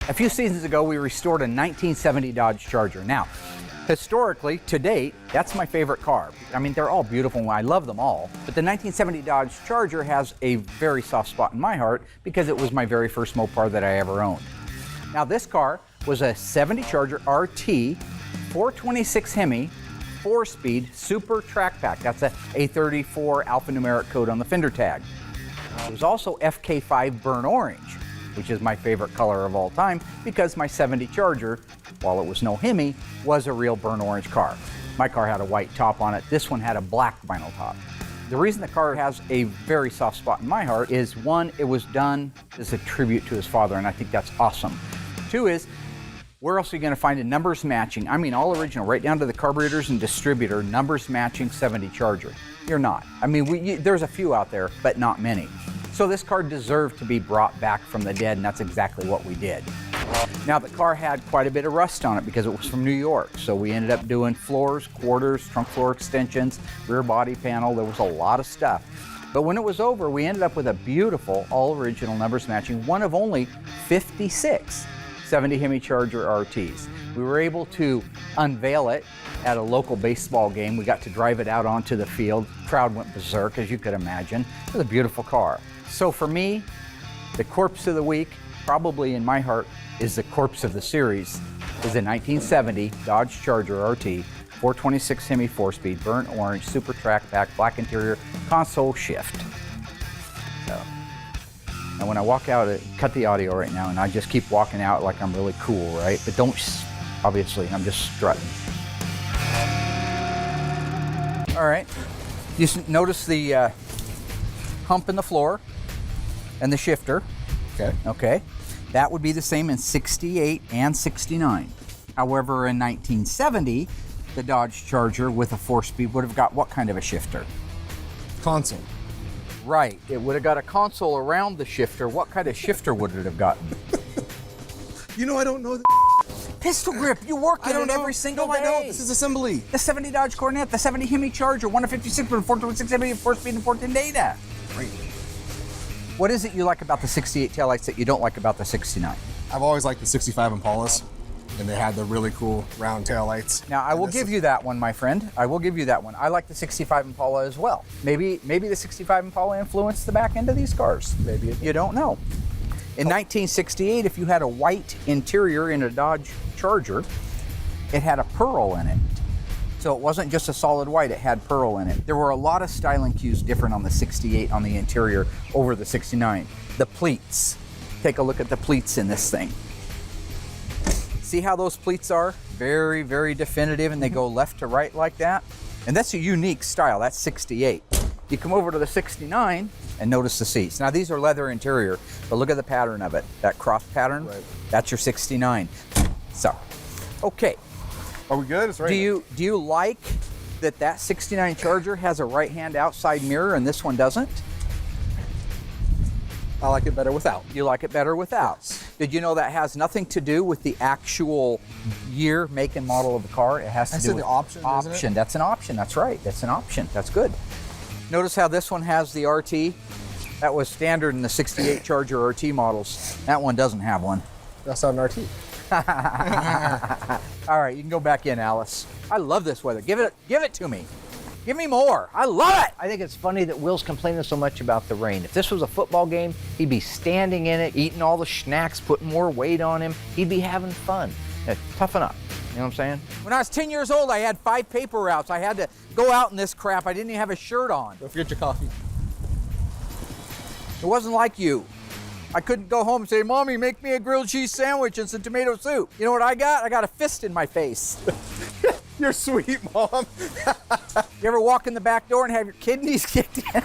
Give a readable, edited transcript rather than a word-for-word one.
A few seasons ago, we restored a 1970 Dodge Charger. Now, historically, to date, that's my favorite car. I mean, they're all beautiful, I love them all. But the 1970 Dodge Charger has a very soft spot in my heart because it was my very first Mopar that I ever owned. Now, this car was a 70 Charger RT, 426 Hemi, 4-speed Super Track Pack. That's a A34 alphanumeric code on the fender tag. It was also FK5 burnt orange, which is my favorite color of all time because my 70 Charger, while it was no Hemi, was a real burnt orange car. My car had a white top on it. This one had a black vinyl top. The reason the car has a very soft spot in my heart is, one, it was done as a tribute to his father, and I think that's awesome. Two is, where else are you going to find a numbers matching, I mean all original, right down to the carburetors and distributor, numbers matching 70 Charger? You're not. I mean, there's a few out there, but not many. So this car deserved to be brought back from the dead, and that's exactly what we did. Now, the car had quite a bit of rust on it because it was from New York, so we ended up doing floors, quarters, trunk floor extensions, rear body panel. There was a lot of stuff. But when it was over, we ended up with a beautiful, all-original numbers matching, one of only 56 70 Hemi Charger RTs. We were able to unveil it at a local baseball game. We got to drive it out onto the field. Crowd went berserk, as you could imagine. It was a beautiful car. So for me, the corpse of the week, probably in my heart, is the corpse of the series, is a 1970 Dodge Charger RT, 426 Hemi 4-speed, burnt orange, Super Track Pack, black interior, console shift. So, and when I walk out, cut the audio right now, and I just keep walking out like I'm really cool, right? But don't, obviously, I'm just strutting. All right, you notice the hump in the floor and the shifter. Okay. That would be the same in 68 and 69. However, in 1970, the Dodge Charger with a 4-speed would have got what kind of a shifter? Console. Right, it would have got a console around the shifter. What kind of shifter would it have gotten? You know, I don't know. Pistol grip, you work in it every single day. No, I don't. This is assembly. The 70 Dodge Coronet, the 70 Hemi Charger, 156 with 426 Hemi, 4-speed and 410 data. Great. What is it you like about the 68 taillights that you don't like about the 69? I've always liked the 65 Impalas, and they had the really cool round taillights. Now, I will give you that one, my friend. I will give you that one. I like the 65 Impala as well. Maybe the 65 Impala influenced the back end of these cars. Maybe. You don't know. In 1968, if you had a white interior in a Dodge Charger, it had a pearl in it. So it wasn't just a solid white, it had pearl in it. There were a lot of styling cues different on the 68 on the interior over the 69. The pleats. Take a look at the pleats in this thing. See how those pleats are? Very, very definitive, and they go left to right like that. And that's a unique style, that's 68. You come over to the 69 and notice the seats. Now these are leather interior, but look at the pattern of it. That cross pattern, right. That's your 69. So, okay. Are we good? It's right. Do you like that 69 Charger has a right-hand outside mirror and this one doesn't? I like it better without. You like it better without. Yes. Did you know that has nothing to do with the actual year, make, and model of the car? It has to do with the option. Isn't it? That's an option. That's right. That's an option. That's good. Notice how this one has the RT. That was standard in the 68 Charger RT models. That one doesn't have one. That's not an RT. All right, you can go back in, Alice. I love this weather. Give it to me. Give me more. I love it. I think it's funny that Will's complaining so much about the rain. If this was a football game, he'd be standing in it, eating all the snacks, putting more weight on him. He'd be having fun. Toughen up. You know what I'm saying? When I was 10 years old, I had 5 paper routes. I had to go out in this crap. I didn't even have a shirt on. Don't forget your coffee. It wasn't like you. I couldn't go home and say, Mommy, make me a grilled cheese sandwich and some tomato soup. You know what I got? I got a fist in my face. You're sweet, Mom. You ever walk in the back door and have your kidneys kicked in?